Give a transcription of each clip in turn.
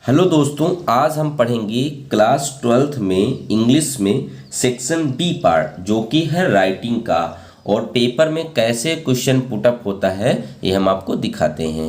Hello दोस्तों, आज हम पढ़ेंगे क्लास 12th में इंग्लिश में सेक्शन बी पार्ट जो कि है राइटिंग का। और पेपर में कैसे क्वेश्चन पुटअप होता है ये हम आपको दिखाते हैं।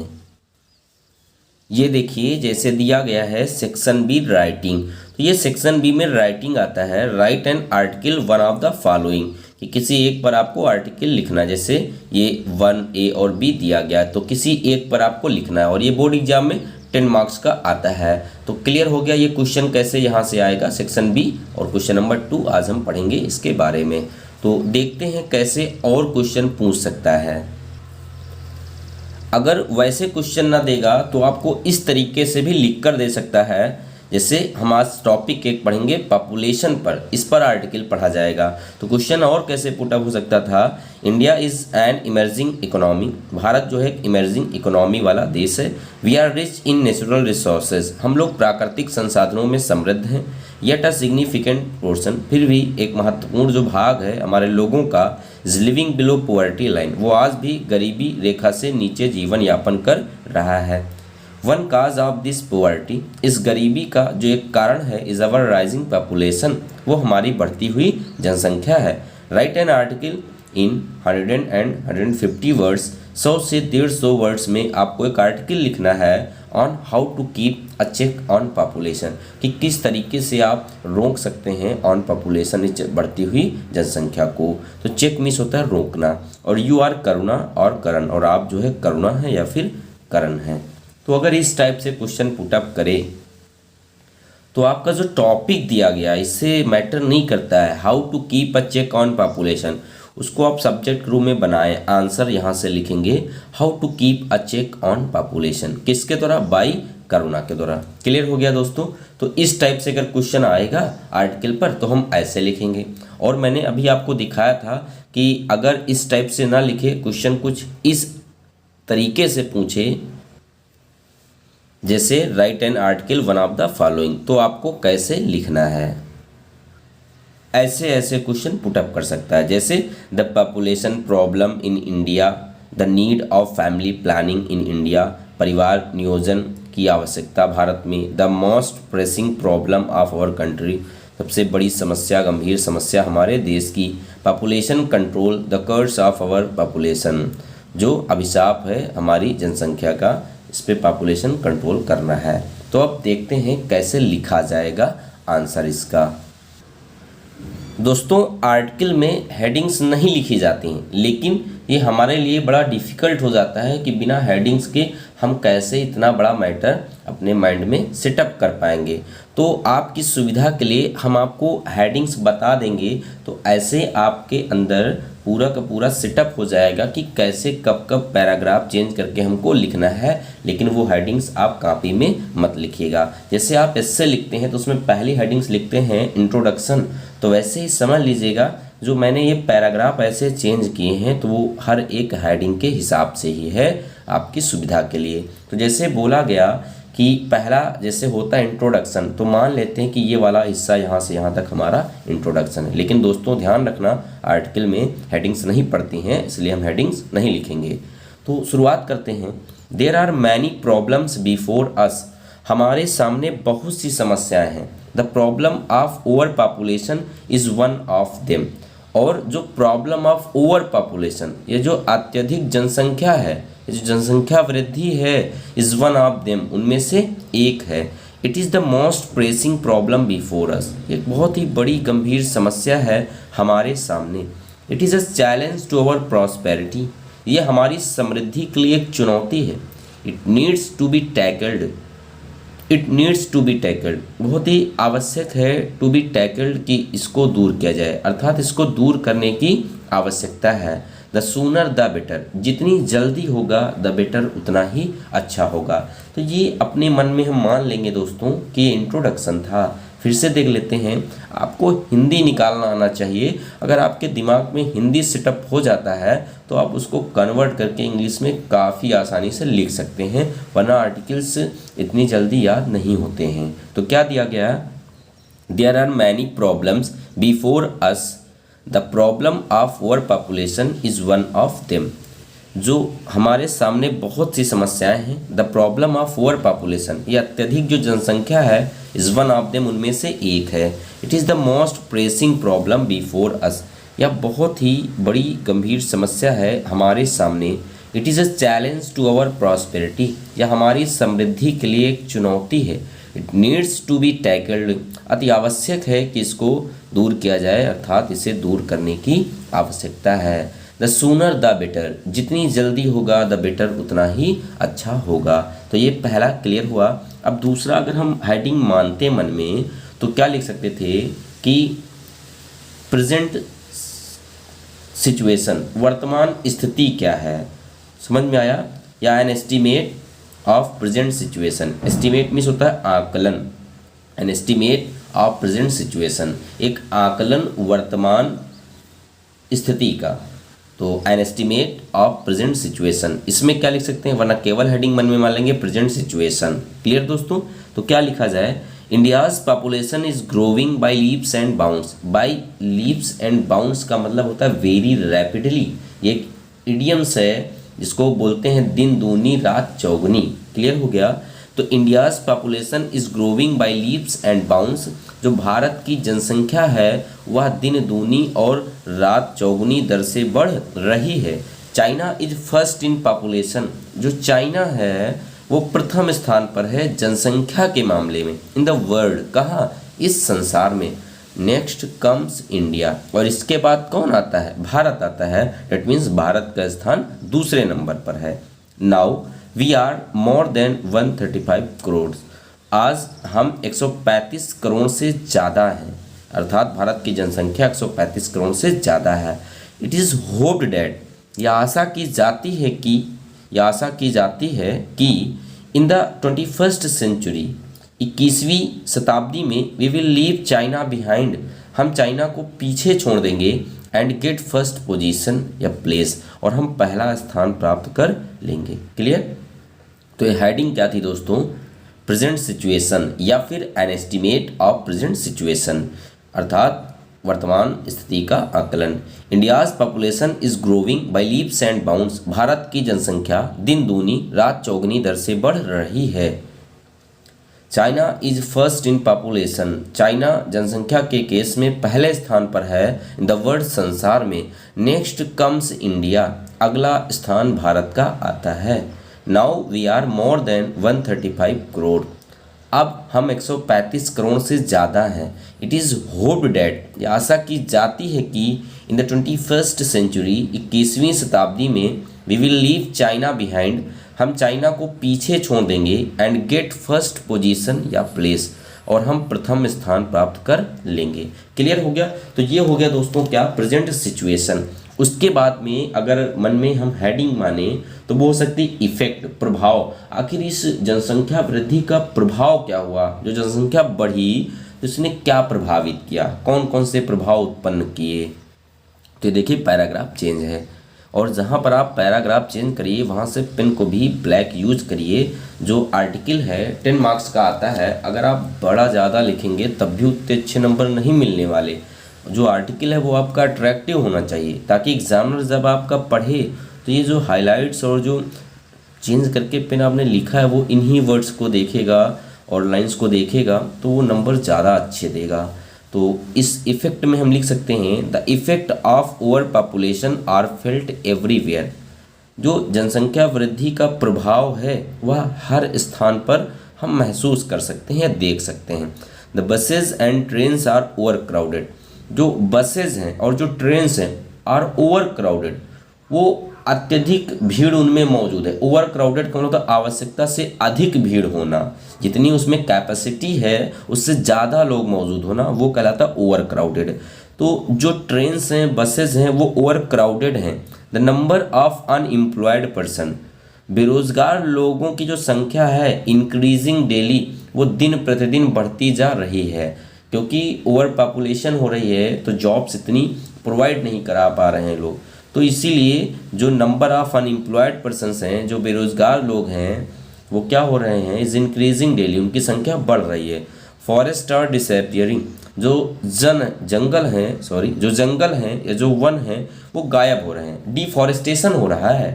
ये देखिए, जैसे दिया गया है सेक्शन बी राइटिंग, तो ये सेक्शन बी में राइटिंग आता है। Right an article one of the following, कि किसी एक पर आपको आर्टिकल लिखना है। जैसे ये 1A और B दिया गया है तो किसी एक पर आपको लिखना है और ये बोर्ड एग्जाम में 10 मार्क्स का आता है। तो क्लियर हो गया ये क्वेश्चन कैसे यहाँ से आएगा सेक्शन बी। और क्वेश्चन नंबर 2 आज हम पढ़ेंगे इसके बारे में। तो देखते हैं कैसे और क्वेश्चन पूछ सकता है। अगर वैसे क्वेश्चन ना देगा तो आपको इस तरीके से भी लिख कर दे सकता है। जैसे हम आज टॉपिक एक पढ़ेंगे पॉपुलेशन पर, इस पर आर्टिकल पढ़ा जाएगा। तो क्वेश्चन और कैसे पुटअप हो सकता था, India is an emerging economy, भारत जो है एक इमर्जिंग इकोनॉमी वाला देश है। We are rich in natural resources, हम लोग प्राकृतिक संसाधनों में समृद्ध हैं। येट अ सिग्निफिकेंट पोर्शन, फिर भी एक महत्वपूर्ण जो भाग है हमारे लोगों का, is living below poverty line, वो आज भी गरीबी रेखा से नीचे जीवन यापन कर रहा है। One cause of this poverty, इस गरीबी का जो एक कारण है, इज अवर राइजिंग पॉपुलेशन, वो हमारी बढ़ती हुई जनसंख्या है। Right an article in 100 and 150 words, 100 से 150 वर्ड्स में आपको एक आर्टिकल लिखना है on how to keep a check on population, कि किस तरीके से आप रोक सकते हैं ऑन पॉपुलेशन, इस बढ़ती हुई जनसंख्या को। तो चेक मीन्स होता है रोकना, और यू आर करुणा और करण, और आप जो है करुणा है या फिर करण है। तो अगर इस टाइप से क्वेश्चन पुटअप करें तो आपका जो टॉपिक दिया गया इससे मैटर नहीं करता है। How to keep a check on population, उसको आप सब्जेक्ट रूप में बनाएं। आंसर यहाँ से लिखेंगे how to keep a check on population, किसके द्वारा, बाई करुणा के द्वारा। क्लियर हो गया दोस्तों। तो इस टाइप से अगर क्वेश्चन आएगा आर्टिकल पर तो हम ऐसे लिखेंगे। और मैंने अभी आपको दिखाया था कि अगर इस टाइप से ना लिखे क्वेश्चन, कुछ इस तरीके से पूछे, जैसे right an article one of the following, तो आपको कैसे लिखना है। ऐसे ऐसे क्वेश्चन पुटअप कर सकता है। जैसे the population problem in India, the need of family planning in India, परिवार नियोजन की आवश्यकता भारत में। The most pressing problem of our country, सबसे बड़ी समस्या, गंभीर समस्या हमारे देश की। Population control, the curse of our population, जो अभिशाप है हमारी जनसंख्या का, इस पे पॉपुलेशन कंट्रोल करना है। तो अब देखते हैं कैसे लिखा जाएगा आंसर इसका। दोस्तों, आर्टिकल में हेडिंग्स नहीं लिखी जाती हैं, लेकिन ये हमारे लिए बड़ा डिफ़िकल्ट हो जाता है कि बिना हेडिंग्स के हम कैसे इतना बड़ा मैटर अपने माइंड में सेटअप कर पाएंगे। तो आपकी सुविधा के लिए हम आपको हेडिंग्स बता देंगे, तो ऐसे आपके अंदर पूरा का पूरा सेटअप हो जाएगा कि कैसे कब कब पैराग्राफ चेंज करके हमको लिखना है। लेकिन वो हेडिंग्स आप कॉपी में मत लिखिएगा। जैसे आप एस्से लिखते हैं तो उसमें पहली हेडिंग्स लिखते हैं इंट्रोडक्शन, तो वैसे ही समझ लीजिएगा जो मैंने ये पैराग्राफ ऐसे चेंज किए हैं तो वो हर एक हेडिंग के हिसाब से ही है आपकी सुविधा के लिए। तो जैसे बोला गया कि पहला जैसे होता है इंट्रोडक्शन, तो मान लेते हैं कि ये वाला हिस्सा यहाँ से यहाँ तक हमारा इंट्रोडक्शन है। लेकिन दोस्तों ध्यान रखना, आर्टिकल में हेडिंग्स नहीं पड़ती हैं, इसलिए हम हेडिंग्स नहीं लिखेंगे। तो शुरुआत करते हैं। There are many problems before us, हमारे सामने बहुत सी समस्याएं हैं। The problem of over population is one of them, और जो प्रॉब्लम ऑफ ओवर पॉपुलेशन, ये जो अत्यधिक जनसंख्या है, ये जो जनसंख्या वृद्धि है, इज़ वन ऑफ देम, उनमें से एक है। It is the most pressing problem before us, एक बहुत ही बड़ी गंभीर समस्या है हमारे सामने। It is a challenge to our prosperity, ये हमारी समृद्धि के लिए एक चुनौती है। It needs to be tackled, it needs to be tackled, बहुत ही आवश्यक है टू बी टैकल्ड, कि इसको दूर किया जाए, अर्थात इसको दूर करने की आवश्यकता है। द सूनर द बेटर, जितनी जल्दी होगा द बेटर, उतना ही अच्छा होगा। तो ये अपने मन में हम मान लेंगे दोस्तों कि ये इंट्रोडक्शन था। फिर से देख लेते हैं। आपको हिंदी निकालना आना चाहिए। अगर आपके दिमाग में हिंदी सेटअप हो जाता है तो आप उसको कन्वर्ट करके इंग्लिश में काफ़ी आसानी से लिख सकते हैं, वरना आर्टिकल्स इतनी जल्दी याद नहीं होते हैं। तो क्या दिया गया, there are many problems before us, the problem of over population is one of them. जो हमारे सामने बहुत सी समस्याएं हैं। The problem of over population, ये अत्यधिक जो जनसंख्या है, इज़ वन ऑफ देम, उनमें से एक है। It is the most pressing problem before us, यह बहुत ही बड़ी गंभीर समस्या है हमारे सामने। It is a challenge to our prosperity, यह हमारी समृद्धि के लिए एक चुनौती है। It needs to be tackled, अति आवश्यक है कि इसको दूर किया जाए, अर्थात इसे दूर करने की आवश्यकता है। द सूनर द बेटर, जितनी जल्दी होगा द बेटर, उतना ही अच्छा होगा। तो ये पहला क्लियर हुआ। अब दूसरा, अगर हम हेडिंग मानते मन में तो क्या लिख सकते थे कि प्रेजेंट सिचुएशन, वर्तमान स्थिति क्या है, समझ में आया, या an estimate of present situation. Estimate means होता है आकलन, an estimate of present situation, एक आकलन वर्तमान स्थिति का। तो an estimate of present situation, इसमें क्या लिख सकते हैं, वरना केवल हेडिंग मन में मान लेंगे प्रेजेंट सिचुएशन। क्लियर दोस्तों, तो क्या लिखा जाए, India's population is growing by leaps and bounds. By leaps and bounds का मतलब होता है वेरी रैपिडली, ये एक इडियम्स है जिसको बोलते हैं दिन दूनी रात चौगुनी। क्लियर हो गया। तो India's population is growing by leaps and bounds, जो भारत की जनसंख्या है वह दिन दूनी और रात चौगुनी दर से बढ़ रही है। China is first in population, जो चाइना है वो प्रथम स्थान पर है जनसंख्या के मामले में, इन द वर्ल्ड, कहाँ, इस संसार में। नेक्स्ट कम्स इंडिया, और इसके बाद कौन आता है, भारत आता है। डेट मीन्स भारत का स्थान दूसरे नंबर पर है। Now we are more than 135 crore, आज हम 135 करोड़ से ज़्यादा हैं, अर्थात भारत की जनसंख्या 135 करोड़ से ज़्यादा है। इट इज़ होप्ड डैट, यह आशा की जाती है कि इन द 21st सेंचुरी, 21वीं शताब्दी में, we will leave China behind, हम चाइना को पीछे छोड़ देंगे, एंड गेट फर्स्ट पोजीशन या प्लेस, और हम पहला स्थान प्राप्त कर लेंगे। क्लियर। तो ये हेडिंग क्या थी दोस्तों, प्रेजेंट सिचुएशन या फिर an estimate of present situation, अर्थात वर्तमान स्थिति का आकलन। India's population is growing by leaps and bounds, भारत की जनसंख्या दिन दूनी रात चौगुनी दर से बढ़ रही है। China is first in population, China जनसंख्या के केस में पहले स्थान पर है इन द वर्ल्ड, संसार में। नेक्स्ट कम्स इंडिया, अगला स्थान भारत का आता है। Now we are more than 135 crore, अब हम 135 करोड़ से ज़्यादा हैं। इट इज़ होप्ड डैट, यह आशा की जाती है कि इन द 21st सेंचुरी, 21वीं शताब्दी में, we will leave China behind, हम चाइना को पीछे छोड़ देंगे, एंड गेट फर्स्ट पोजीशन या प्लेस, और हम प्रथम स्थान प्राप्त कर लेंगे। क्लियर हो गया। तो ये हो गया दोस्तों क्या, प्रेजेंट सिचुएशन। उसके बाद में अगर मन में हम हेडिंग माने तो वो हो सकती इफेक्ट, प्रभाव। आखिर इस जनसंख्या वृद्धि का प्रभाव क्या हुआ, जो जनसंख्या बढ़ी तो इसने क्या प्रभावित किया, कौन कौन से प्रभाव उत्पन्न किए। तो देखिए पैराग्राफ चेंज है, और जहाँ पर आप पैराग्राफ चेंज करिए वहाँ से पेन को भी ब्लैक यूज करिए। जो आर्टिकल है 10 मार्क्स का आता है, अगर आप बड़ा ज़्यादा लिखेंगे तब भी उतने अच्छे नंबर नहीं मिलने वाले। जो आर्टिकल है वो आपका अट्रैक्टिव होना चाहिए, ताकि एग्जामिनर जब आपका पढ़े तो ये जो हाइलाइट्स और जो चेंज करके पेन आपने लिखा है वो इन्हीं वर्ड्स को देखेगा और लाइंस को देखेगा, तो वो नंबर ज़्यादा अच्छे देगा। तो इस इफेक्ट में हम लिख सकते हैं, the effect of over population are felt everywhere, जो जनसंख्या वृद्धि का प्रभाव है वह हर स्थान पर हम महसूस कर सकते हैं, देख सकते हैं। The buses and trains are over crowded, जो बसेज हैं और जो ट्रेन्स हैं आर ओवर क्राउडेड, वो अत्यधिक भीड़ उनमें मौजूद है। ओवर क्राउडेड का मतलब आवश्यकता से अधिक भीड़ होना, जितनी उसमें कैपेसिटी है उससे ज़्यादा लोग मौजूद होना, वो कहलाता है ओवर क्राउडेड। तो जो ट्रेन्स हैं, बसेज हैं, वो ओवर क्राउडेड हैं। The number of unemployed person, बेरोजगार लोगों की जो संख्या है, इंक्रीजिंग डेली, वो दिन प्रतिदिन बढ़ती जा रही है, क्योंकि ओवर पॉपुलेशन हो रही है तो जॉब्स इतनी प्रोवाइड नहीं करा पा रहे हैं लोग। तो इसीलिए जो नंबर ऑफ अनएम्प्लॉयड पर्सनस हैं, जो बेरोजगार लोग हैं, वो क्या हो रहे हैं, इज इंक्रीजिंग डेली, उनकी संख्या बढ़ रही है। फॉरेस्ट आर डिसअपियरिंग, जो जंगल हैं या जो वन हैं वो गायब हो रहे हैं, डिफॉरेस्टेशन हो रहा है।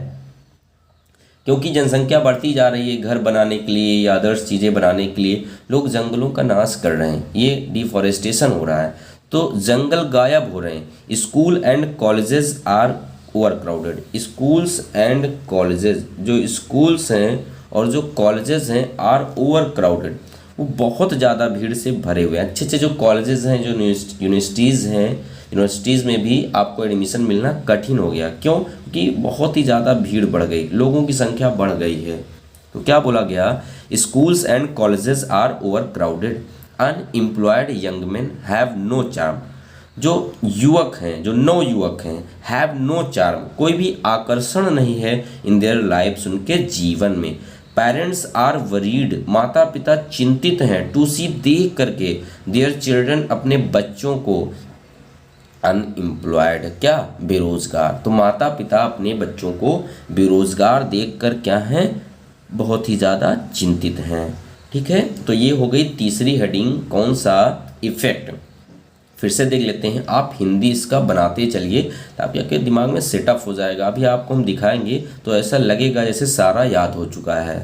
क्योंकि जनसंख्या बढ़ती जा रही है, घर बनाने के लिए या अदर्स चीज़ें बनाने के लिए लोग जंगलों का नाश कर रहे हैं, ये डिफॉरेस्टेशन हो रहा है, तो जंगल गायब हो रहे हैं। School and colleges are over crowded. Schools and colleges, जो स्कूल्स हैं और जो कॉलेजेस हैं आर ओवर क्राउडेड, वो बहुत ज़्यादा भीड़ से भरे हुए हैं। अच्छे अच्छे जो कॉलेजेस हैं, जो यूनिवर्सिटीज़ हैं, यूनिवर्सिटीज़ में भी आपको एडमिशन मिलना कठिन हो गया। क्यों? क्योंकि बहुत ही ज़्यादा भीड़ बढ़ गई, लोगों की संख्या बढ़ गई है। तो क्या बोला गया? Schools and colleges are over crowded, unemployed young man have no charm. जो युवक हैं, जो नौ युवक हैं, हैव नो चार्म, कोई भी आकर्षण नहीं है इन देयर लाइफ्स, उनके जीवन में। पेरेंट्स आर वरीड, माता पिता चिंतित हैं, टू सी, देख करके, देयर चिल्ड्रन, अपने बच्चों को, अनएम्प्लॉयड, क्या? बेरोजगार। तो माता पिता अपने बच्चों को बेरोजगार देखकर क्या हैं? बहुत ही ज़्यादा चिंतित हैं। ठीक है, तो ये हो गई तीसरी हेडिंग, कौन सा? इफेक्ट। फिर से देख लेते हैं, आप हिंदी इसका बनाते चलिए ताकि आपके दिमाग में सेटअप हो जाएगा। अभी आपको हम दिखाएंगे तो ऐसा लगेगा जैसे सारा याद हो चुका है।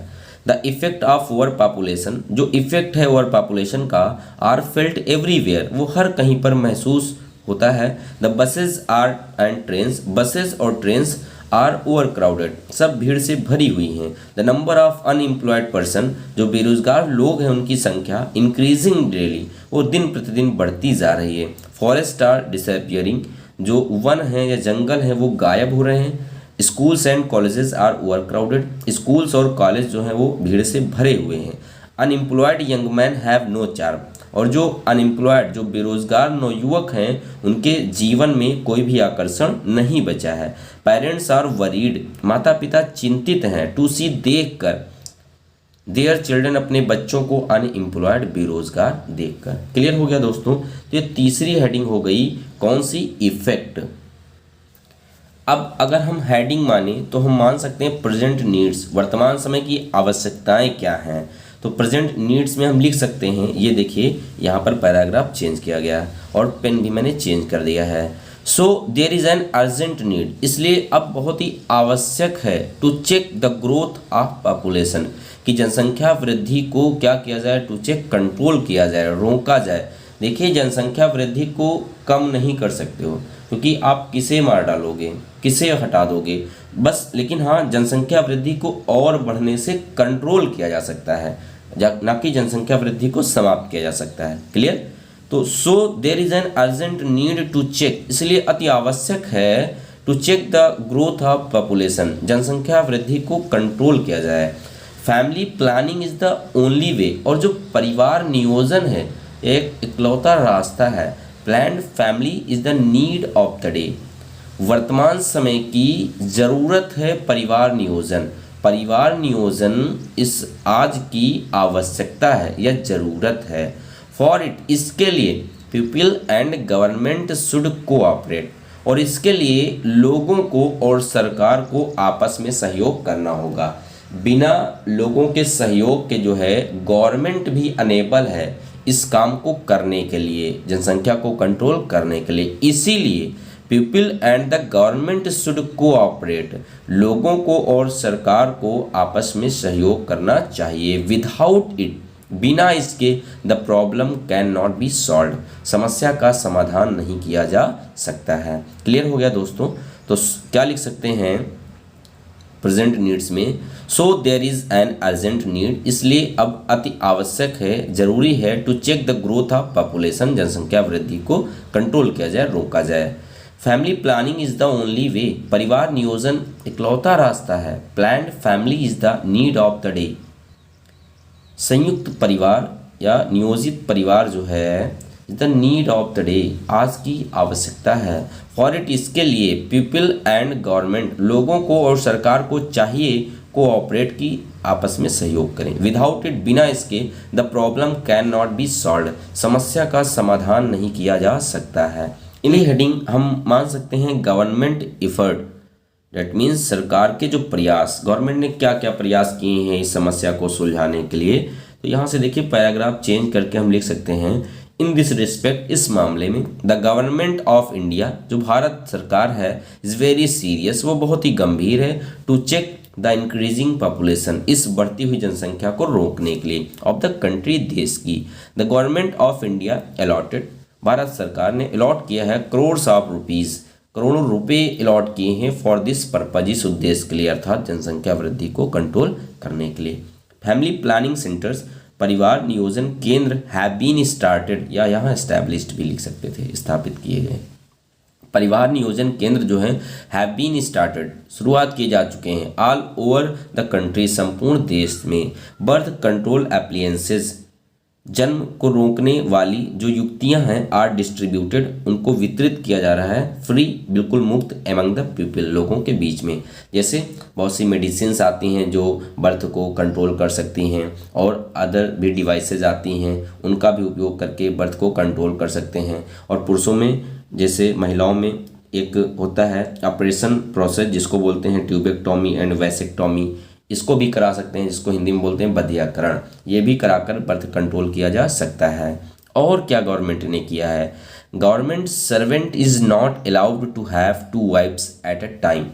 The effect of over population, जो इफेक्ट है ओवर पॉपुलेशन का, आर फेल्ट एवरीवेयर, वो हर कहीं पर महसूस होता है। The buses are and trains, buses और ट्रेन्स आर ओवर क्राउडेड, सब भीड़ से भरी हुई हैं। The number of unemployed person, जो बेरोजगार लोग हैं उनकी संख्या, इंक्रीजिंग डेली, वो दिन प्रतिदिन बढ़ती जा रही है। फॉरेस्ट आर डिसअपियरिंग, जो वन हैं या जंगल हैं वो गायब हो रहे हैं। Schools and colleges are over crowded, schools और कॉलेज जो हैं वो भीड़ से भरे हुए हैं। Unemployed young man have no charm, और जो अनएम्प्लॉयड, जो बेरोजगार नौयुवक हैं, उनके जीवन में कोई भी आकर्षण नहीं बचा है। पेरेंट्स आर वरीड, माता पिता चिंतित हैं, टू सी, देख कर, देयर चिल्ड्रन, अपने बच्चों को, अनएम्प्लॉयड, बेरोजगार देखकर। क्लियर हो गया दोस्तों? तो ये तीसरी हेडिंग हो गई, कौन सी? इफेक्ट। अब अगर हम हेडिंग माने तो हम मान सकते हैं प्रेजेंट नीड्स, वर्तमान समय की आवश्यकताएं क्या हैं। तो प्रेजेंट नीड्स में हम लिख सकते हैं, ये देखिए यहाँ पर पैराग्राफ चेंज किया गया है और पेन भी मैंने चेंज कर दिया है। So there is an urgent need, इसलिए अब बहुत ही आवश्यक है, to check the growth of population, कि जनसंख्या वृद्धि को क्या किया जाए? टू चेक, कंट्रोल किया जाए, रोका जाए। देखिए, जनसंख्या वृद्धि को कम नहीं कर सकते हो, क्योंकि आप किसे मार डालोगे, किसे हटा दोगे बस। लेकिन हाँ, जनसंख्या वृद्धि को और बढ़ने से कंट्रोल किया जा सकता है, ना कि जनसंख्या वृद्धि को समाप्त किया जा सकता है। क्लियर? तो so there is an urgent need to check, इसलिए अति आवश्यक है, to check the growth of population, जनसंख्या वृद्धि को कंट्रोल किया जाए। Family planning is the only way, और जो परिवार नियोजन है एक इकलौता रास्ता है। Planned family is the need of the day, वर्तमान समय की ज़रूरत है परिवार नियोजन। परिवार नियोजन इस आज की आवश्यकता है या ज़रूरत है। फॉर इट, इसके लिए, people and government should cooperate, और इसके लिए लोगों को और सरकार को आपस में सहयोग करना होगा। बिना लोगों के सहयोग के जो है गवर्नमेंट भी अनेबल है इस काम को करने के लिए, जनसंख्या को कंट्रोल करने के लिए। इसीलिए people and the government should cooperate, लोगों को और सरकार को आपस में सहयोग करना चाहिए। विदाउट इट, बिना इसके, the problem can not be solve, समस्या का समाधान नहीं किया जा सकता है। क्लियर हो गया दोस्तों? तो क्या लिख सकते हैं प्रेजेंट नीड्स में? So there is an urgent need, इसलिए अब अति आवश्यक है, जरूरी है, to check the growth of population, जनसंख्या वृद्धि को कंट्रोल किया जाए, रोका जाए। Family planning is the only way, परिवार नियोजन इकलौता रास्ता है। Planned family is the need of the day, संयुक्त परिवार या नियोजित परिवार जो है, the need of the day, आज की आवश्यकता है। फॉर इट, इसके लिए, पीपल एंड गवर्नमेंट, लोगों को और सरकार को चाहिए, कोऑपरेट की आपस में सहयोग करें। विदाउट इट, बिना इसके, the problem can not be solve, समस्या का समाधान नहीं किया जा सकता है। इन्हीं हेडिंग हम मान सकते हैं गवर्नमेंट एफर्ट, डेट मीन्स सरकार के जो प्रयास, गवर्नमेंट ने क्या क्या प्रयास किए हैं इस समस्या को सुलझाने के लिए। तो यहाँ से देखिए पैराग्राफ चेंज करके हम लिख सकते हैं, इन दिस रिस्पेक्ट, इस मामले में, द गवर्नमेंट ऑफ इंडिया, जो भारत सरकार है, इज़ वेरी सीरियस, वो बहुत ही गंभीर है, to check the increasing population, इस बढ़ती हुई जनसंख्या को रोकने के लिए, ऑफ द कंट्री, देश की, the government of India allotted, Bharat सरकार ने अलॉट किया है करोड्स ऑफ रुपीज़, करोड़ों रुपए अलॉट किए हैं फॉर दिस पर्पज, इस उद्देश्य के लिए, अर्थात जनसंख्या वृद्धि को कंट्रोल करने के लिए। फैमिली प्लानिंग सेंटर्स, परिवार नियोजन केंद्र, हैव बीन स्टार्टेड, या यहाँ एस्टैब्लिश्ड भी लिख सकते थे, स्थापित किए गए। परिवार नियोजन केंद्र जो हैं हैव बीन स्टार्टेड, शुरुआत किए जा चुके हैं, ऑल ओवर द कंट्री, संपूर्ण देश में। बर्थ कंट्रोल एप्लियंसेस, जन्म को रोकने वाली जो युक्तियां हैं, आर डिस्ट्रीब्यूटेड, उनको वितरित किया जा रहा है, फ्री, बिल्कुल मुफ्त, एमंग द पीपल, लोगों के बीच में। जैसे बहुत सी मेडिसिन्स आती हैं जो बर्थ को कंट्रोल कर सकती हैं, और अदर भी डिवाइसेज आती हैं, उनका भी उपयोग करके बर्थ को कंट्रोल कर सकते हैं। और पुरुषों में, जैसे महिलाओं में एक होता है ऑपरेशन प्रोसेस जिसको बोलते हैं ट्यूबेक्टोमी एंड वैसेक्टोमी, इसको भी करा सकते हैं, जिसको हिंदी में बोलते हैं बधियाकरण, ये भी कराकर बर्थ कंट्रोल किया जा सकता है। और क्या गवर्नमेंट ने किया है, government servant is not allowed to have two wives at a time,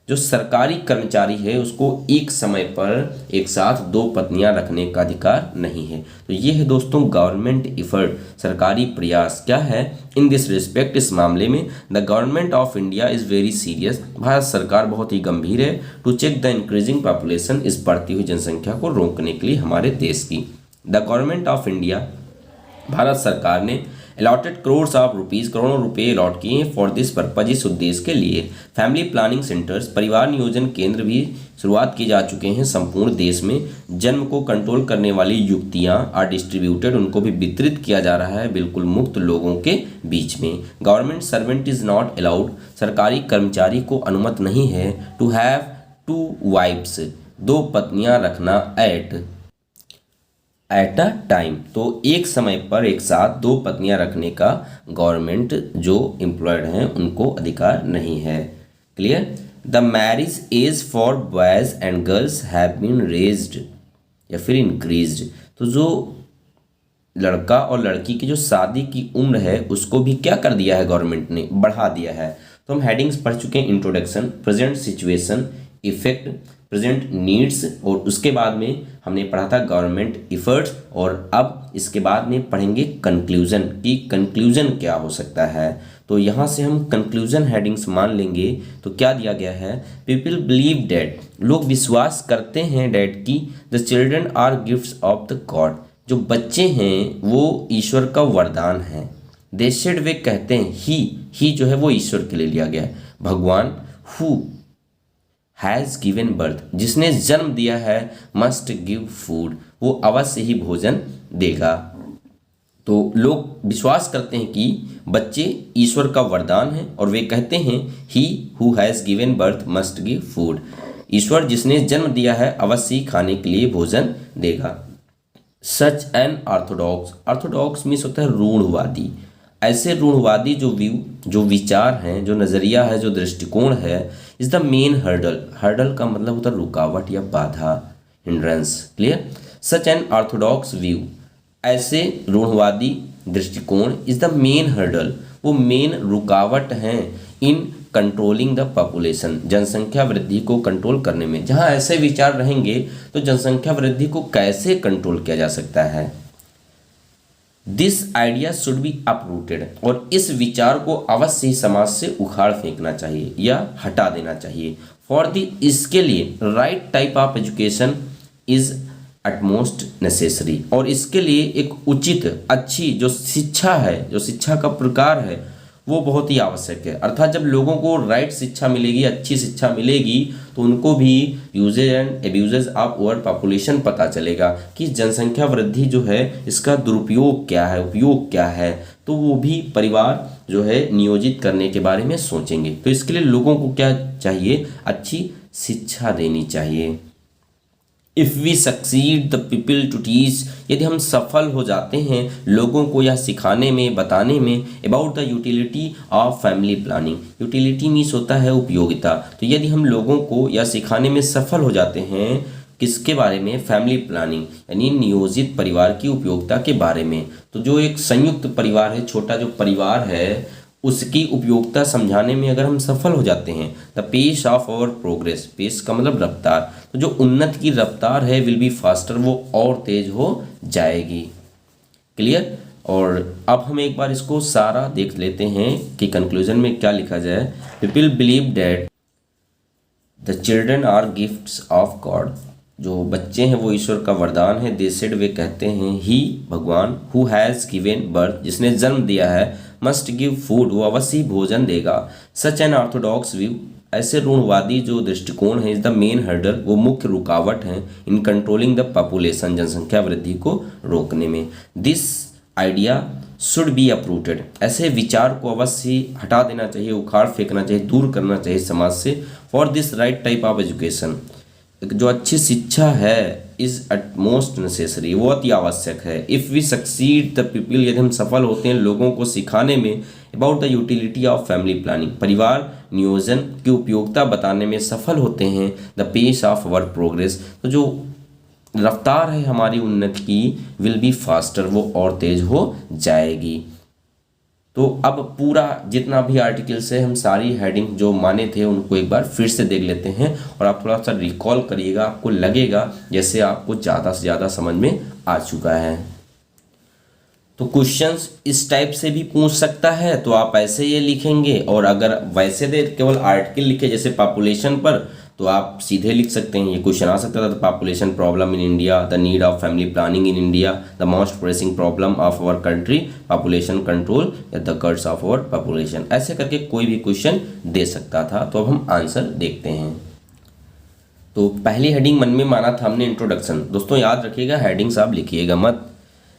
जो सरकारी कर्मचारी है उसको एक समय पर एक साथ दो पत्नियां रखने का अधिकार नहीं है। तो ये है दोस्तों गवर्नमेंट एफर्ट, सरकारी प्रयास क्या है इन दिस रिस्पेक्ट, इस मामले में। The government of India is very serious, भारत सरकार बहुत ही गंभीर है, to check the increasing population, इस बढ़ती हुई जनसंख्या को रोकने के लिए हमारे देश की। The government of India, Bharat सरकार ने अलॉटेड करोड्स ऑफ रुपीज़, करोड़ों रुपए अलॉट किए हैं फॉर दिस पर्पज, इस उद्देश्य के लिए। फैमिली प्लानिंग सेंटर्स, परिवार नियोजन केंद्र भी शुरुआत किए जा चुके हैं संपूर्ण देश में। जन्म को कंट्रोल करने वाली युक्तियां आर डिस्ट्रीब्यूटेड, उनको भी वितरित किया जा रहा है, बिल्कुल मुफ्त, लोगों के बीच में। Government servant is not allowed, सरकारी कर्मचारी को अनुमति नहीं है, टू हैव टू वाइफ्स, दो पत्नियां रखना, एट अ टाइम, तो एक समय पर एक साथ दो पत्नियां रखने का गवर्नमेंट जो एम्प्लॉयड हैं उनको अधिकार नहीं है। Clear. The marriage age for boys and girls have been raised, या फिर इंक्रीज्ड, तो जो लड़का और लड़की की जो शादी की उम्र है उसको भी क्या कर दिया है गवर्नमेंट ने, बढ़ा दिया है। तो हम हेडिंग्स पढ़ चुके हैं, introduction, present situation, effect, present needs, और उसके बाद में हमने पढ़ा था गवर्नमेंट एफर्ट्स, और अब इसके बाद में पढ़ेंगे कंक्लूजन, कि कंक्लूजन क्या हो सकता है। तो यहाँ से हम कंक्लूजन हेडिंग्स मान लेंगे। तो क्या दिया गया है, पीपल बिलीव डैट, लोग विश्वास करते हैं डैट की, the children are gifts of the God, जो बच्चे हैं वो ईश्वर का वरदान है। दे सेड, वे कहते हैं, ही जो है वो ईश्वर के लिए लिया गया है, भगवान, हु हैज़ गिवन बर्थ, जिसने जन्म दिया है, मस्ट गिव फूड, वो अवश्य ही भोजन देगा। तो लोग विश्वास करते हैं कि बच्चे ईश्वर का वरदान है, और वे कहते हैं he who has given birth must give food, ईश्वर जिसने जन्म दिया है अवश्य ही खाने के लिए भोजन देगा। Such an Orthodox, Orthodox means होता है रूढ़वादी, ऐसे रूढ़वादी जो जो विचार हैं, जो नज़रिया है, जो दृष्टिकोण है, is the main hurdle, hurdle का मतलब होता है रुकावट या बाधा, hindrance. Clear. Such an Orthodox view, ऐसे रूढ़वादी दृष्टिकोण, इज द मेन हर्डल, वो मेन रुकावट हैं इन कंट्रोलिंग द पॉपुलेशन, जनसंख्या वृद्धि को कंट्रोल करने में। जहाँ ऐसे विचार रहेंगे तो जनसंख्या वृद्धि को कैसे कंट्रोल किया जा सकता है। This idea should be uprooted, और इस विचार को अवश्य ही समाज से उखाड़ फेंकना चाहिए या हटा देना चाहिए। फॉर दी, इसके लिए right type of education is utmost necessary, और इसके लिए एक उचित अच्छी जो शिक्षा है, जो शिक्षा का प्रकार है, वो बहुत ही आवश्यक है। अर्थात जब लोगों को राइट शिक्षा मिलेगी, अच्छी शिक्षा मिलेगी, तो उनको भी uses and abuses of over population पता चलेगा कि जनसंख्या वृद्धि जो है इसका दुरुपयोग क्या है, उपयोग क्या है, तो वो भी परिवार जो है नियोजित करने के बारे में सोचेंगे। तो इसके लिए लोगों को क्या चाहिए, अच्छी शिक्षा देनी चाहिए। If we succeed the people to teach, यदि हम सफल हो जाते हैं लोगों को यह सिखाने में, बताने में, about the utility of family planning, utility means होता है उपयोगिता, तो यदि हम लोगों को यह सिखाने में सफल हो जाते हैं, किसके बारे में, फैमिली प्लानिंग यानी नियोजित परिवार की उपयोगिता के बारे में, तो जो एक संयुक्त परिवार है, छोटा जो परिवार है, उसकी उपयोगिता समझाने में अगर हम सफल हो जाते हैं, the pace of our progress, pace का मतलब रफ्तार, तो जो उन्नति की रफ्तार है विल बी फास्टर, वो और तेज हो जाएगी। क्लियर। और अब हम एक बार इसको सारा देख लेते हैं कि कंक्लूजन में क्या लिखा जाए। People believe that the children are gifts of God, जो बच्चे हैं वो ईश्वर का वरदान है। दे सेड, वे कहते हैं, ही भगवान, हु हैज़ गिवन बर्थ, जिसने जन्म दिया है, मस्ट गिव फूड, वो अवश्य ही भोजन देगा। सच एन ऑर्थोडॉक्स व्यू, ऐसे रूढ़वादी जो दृष्टिकोण है, इज द मेन हर्डल, वो मुख्य रुकावट है, इन कंट्रोलिंग द पॉपुलेशन, जनसंख्या वृद्धि को रोकने में। This idea should be uprooted, ऐसे विचार को अवश्य हटा देना चाहिए, उखाड़ फेंकना चाहिए, दूर करना चाहिए समाज से। For this right type of education, जो अच्छी शिक्षा है, इज एट मोस्ट नेसेसरी, वो अति आवश्यक है। If we succeed the people, यदि हम सफल होते हैं लोगों को सिखाने में, about the utility of family planning, परिवार नियोजन की उपयोगिता बताने में सफल होते हैं, the pace of our progress, तो जो रफ्तार है हमारी उन्नति की, विल बी फास्टर, वो और तेज हो जाएगी। तो अब पूरा जितना भी आर्टिकल्स है, हम सारी हेडिंग जो माने थे उनको एक बार फिर से देख लेते हैं, और आप थोड़ा सा रिकॉल करिएगा, आपको लगेगा जैसे आपको ज़्यादा से ज़्यादा समझ में आ चुका है। तो क्वेश्चंस इस टाइप से भी पूछ सकता है, तो आप ऐसे ये लिखेंगे, और अगर वैसे दे केवल आर्टिकल लिखे जैसे पॉपुलेशन पर, तो आप सीधे लिख सकते हैं। ये क्वेश्चन आ सकता था, the population problem in India, the need of family planning in India, the most pressing problem of our country, population control, या the curse of our population, ऐसे करके कोई भी क्वेश्चन दे सकता था। तो अब हम आंसर देखते हैं। तो पहली हेडिंग मन में माना था हमने इंट्रोडक्शन। दोस्तों याद रखिएगा, हेडिंग्स आप लिखिएगा मत।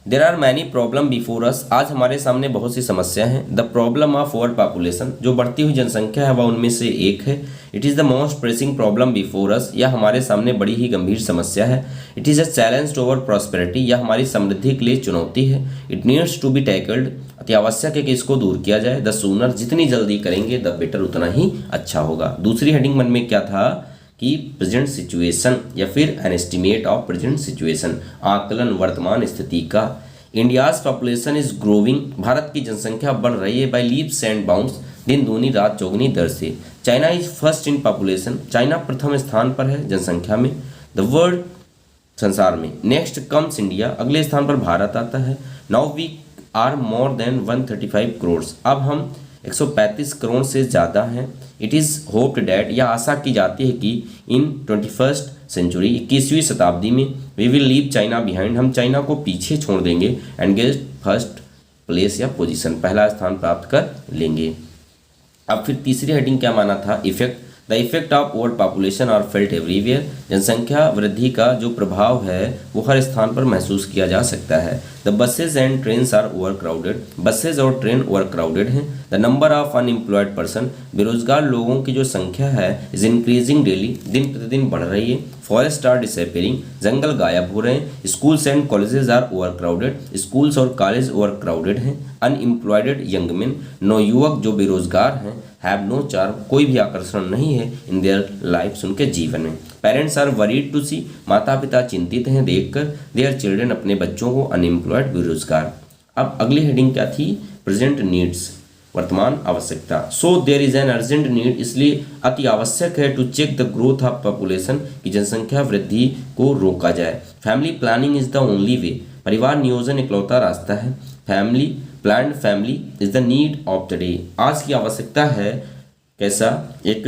There are many problem before us, आज हमारे सामने बहुत सी समस्या हैं। The problem of over population, जो बढ़ती हुई जनसंख्या है वह उनमें से एक है। It is the most pressing problem before us, यह हमारे सामने बड़ी ही गंभीर समस्या है। It is a challenge to our prosperity, यह हमारी समृद्धि के लिए चुनौती है। It needs to be tackled, अति आवश्यक है कि इसको दूर किया जाए। द सूनर, जितनी जल्दी करेंगे द बेटर, उतना ही अच्छा होगा। दूसरी हेडिंग मन में क्या था कि प्रेजेंट सिचुएशन, या फिर an estimate of present situation, आकलन वर्तमान स्थिति का। India's population is growing, Bharat की जनसंख्या बढ़ रही है, बाय लीप्स एंड बाउंड्स, दिन दूनी रात चौगुनी दर से। China is first in population, China प्रथम स्थान पर है जनसंख्या में, द वर्ल्ड, संसार में। नेक्स्ट कम्स इंडिया, अगले स्थान पर भारत आता है। Now we are more than 135 crore, अब हम 135 करोड़ से ज़्यादा हैं। इट इज़ होप्ड डैट, यह आशा की जाती है कि इन 21st सेंचुरी, 21वीं शताब्दी में, we will leave China behind, हम चाइना को पीछे छोड़ देंगे, एंड गेट फर्स्ट प्लेस या पोजीशन, पहला स्थान प्राप्त कर लेंगे। अब फिर तीसरी हेडिंग क्या माना था, effect. The effect of over population are felt everywhere, जनसंख्या वृद्धि का जो प्रभाव है वो हर स्थान पर महसूस किया जा सकता है। The buses and trains are over crowded, buses और ट्रेन ओवर क्राउडेड हैं। The number of unemployed person, बेरोजगार लोगों की जो संख्या है, इज इंक्रीजिंग डेली, दिन प्रतिदिन बढ़ रही है। फॉरेस्ट आर डिसअपियरिंग, जंगल गायब हो रहे हैं। Schools and colleges are over crowded, schools और कॉलेज ओवर क्राउडेड हैं। अनएम्प्लॉयड यंग मेन, नौ युवक जो बेरोजगार हैं, हैव नो चार्म, कोई भी आकर्षण नहीं है, इन देयर लाइफ्स, उनके जीवन में। पेरेंट्स आर वरीड टू सी, माता पिता चिंतित हैं देखकर, देयर चिल्ड्रन, अपने बच्चों को, अनएम्प्लॉयड, बेरोजगार। अब अगली हेडिंग क्या थी, प्रेजेंट नीड्स, वर्तमान आवश्यकता। So there is an urgent need, इसलिए अति आवश्यक है to check the growth of population, की जनसंख्या वृद्धि को रोका जाए। Family planning is the only way, परिवार नियोजन इकलौता रास्ता है। Family planned family is the need of the day, आज की आवश्यकता है कैसा, एक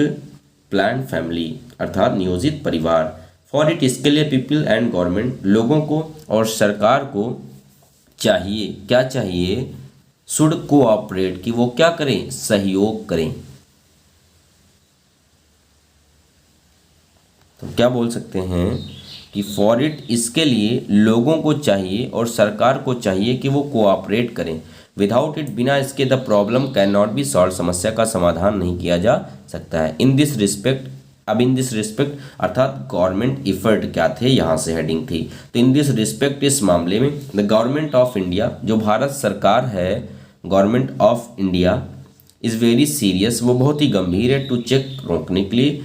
प्लान्ड फैमिली अर्थात नियोजित परिवार। फॉर इट, इसके लिए पीपल एंड गवर्नमेंट, लोगों को और सरकार को चाहिए, क्या चाहिए, शुड कोऑपरेट, कि वो क्या करें, सहयोग करें। तो क्या बोल सकते हैं कि फॉर इट, इसके लिए लोगों को चाहिए और सरकार को चाहिए कि वो कोऑपरेट करें। विदाउट इट, बिना इसके, the problem can not be solve, समस्या का समाधान नहीं किया जा सकता है। इन दिस रिस्पेक्ट, अब इन दिस रिस्पेक्ट अर्थात गवर्नमेंट इफर्ट क्या थे, यहाँ से हेडिंग थी। तो इन दिस रिस्पेक्ट, इस मामले में, द गवर्नमेंट ऑफ इंडिया, जो भारत सरकार है, government of India, is very serious, वो बहुत ही गंभीर है, टू चेक, रोकने के लिए,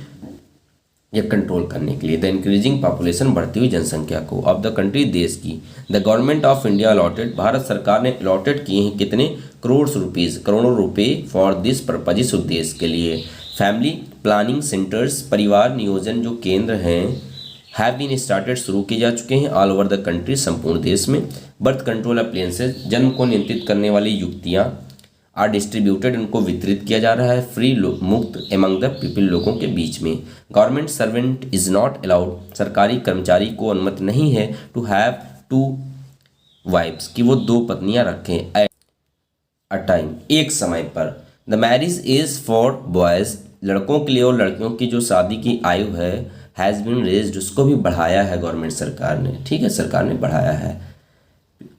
या कंट्रोल करने के लिए। द इंक्रीजिंग पॉपुलेशन, बढ़ती हुई जनसंख्या को, ऑफ द कंट्री, देश की। The government of India allotted, Bharat सरकार ने अलॉटेड किए हैं कितने करोड़ रुपीज़, करोड़ों रुपए फॉर दिस पर्पज, इस उद्देश्य के लिए। फैमिली प्लानिंग सेंटर्स, परिवार नियोजन जो केंद्र हैं, हैव बीन स्टार्टेड, शुरू किए जा चुके हैं ऑल ओवर द कंट्री, संपूर्ण देश में। बर्थ कंट्रोल अप्लायंसेज, जन्म को नियंत्रित करने वाली युक्तियाँ, आर डिस्ट्रीब्यूटेड, उनको वितरित किया जा रहा है, फ्री, मुक्त, एमंग द पीपल, लोगों के बीच में। Government servant is not allowed, सरकारी कर्मचारी को अनुमति नहीं है टू हैव 2 वाइफ्स, कि वो 2 पत्नियां रखें एट अ टाइम, एक समय पर। The marriage age for boys, लड़कों के लिए और लड़कियों की जो शादी की आयु है, हैज़ बीन रेज्ड, उसको भी बढ़ाया है गवर्नमेंट सरकार ने, ठीक है, सरकार ने बढ़ाया है।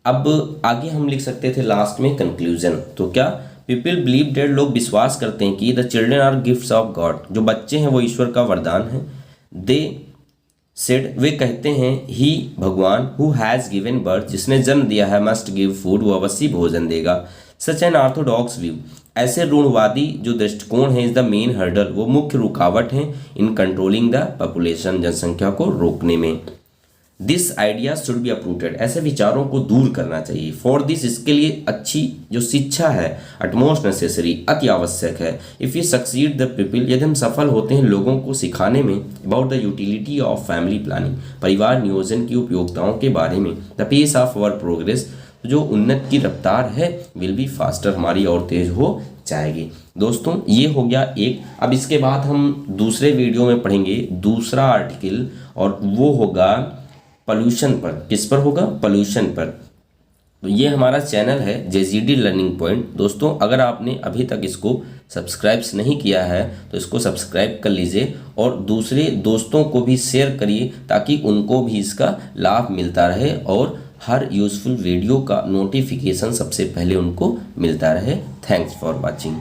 अब आगे हम लिख सकते थे लास्ट में कंक्लूजन, तो क्या, पीपल बिलीव डेट, लोग विश्वास करते हैं कि the children are gifts of God, जो बच्चे हैं वो ईश्वर का वरदान है। दे सेड, वे कहते हैं, ही, भगवान, हु हैज़ गिवन बर्थ, जिसने जन्म दिया है, मस्ट गिव फूड, वो अवश्य भोजन देगा। सच एन ऑर्थोडॉक्स व्यू, ऐसे रूढ़वादी जो दृष्टिकोण है, इज द मेन हर्डल, वो मुख्य रुकावट है इन कंट्रोलिंग द पॉपुलेशन, जनसंख्या को रोकने में। This idea should be uprooted, ऐसे विचारों को दूर करना चाहिए। फॉर दिस, इसके लिए अच्छी जो शिक्षा है, अटमोस्ट नेसेसरी, अति आवश्यक है। If you succeed the people, यदि हम सफल होते हैं लोगों को सिखाने में, about the utility of family planning, परिवार नियोजन की उपयोगिताओं के बारे में, the pace of our progress, जो उन्नत की रफ्तार है, विल बी फास्टर, हमारी और तेज हो जाएगी। दोस्तों ये हो गया एक। अब इसके बाद हम दूसरे वीडियो में पढ़ेंगे दूसरा आर्टिकल, और वो होगा पॉल्यूशन पर। किस पर होगा? पॉल्यूशन पर। तो ये हमारा चैनल है JGD लर्निंग पॉइंट। दोस्तों अगर आपने अभी तक इसको सब्सक्राइब नहीं किया है तो इसको सब्सक्राइब कर लीजिए और दूसरे दोस्तों को भी शेयर करिए ताकि उनको भी इसका लाभ मिलता रहे और हर यूज़फुल वीडियो का नोटिफिकेशन सबसे पहले उनको मिलता रहे। Thanks for watching.